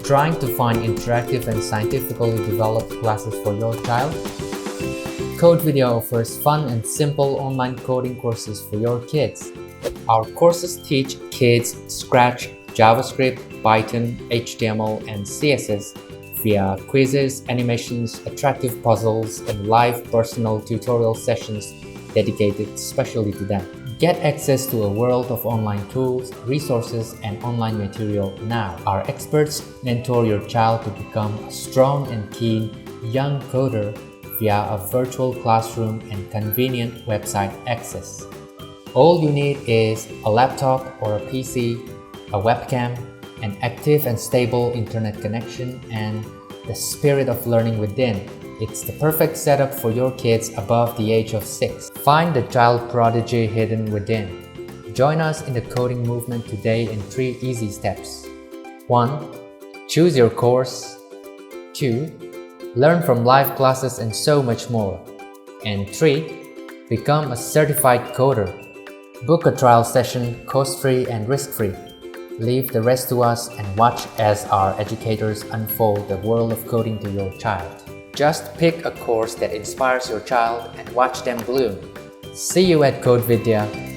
Trying to find interactive and scientifically developed classes for your child? Codevidhya offers fun and simple online coding courses for your kids. Our courses teach kids Scratch, JavaScript, Python, HTML, and CSS via quizzes, animations, attractive puzzles, and live personal tutorial sessions dedicated especially to them. Get access to a world of online tools, resources, and online material now. Our experts mentor your child to become a strong and keen young coder via a virtual classroom and convenient website access. All you need is a laptop or a PC, a webcam, an active and stable internet connection, and the spirit of learning within. It's the perfect setup for your kids above the age of 6. Find the child prodigy hidden within. Join us in the coding movement today in 3 easy steps. 1. Choose your course. 2. Learn from live classes and so much more. And 3. Become a certified coder. Book a trial session cost-free and risk-free. Leave the rest to us and watch as our educators unfold the world of coding to your child. Just pick a course that inspires your child and watch them bloom. See you at Codevidhya.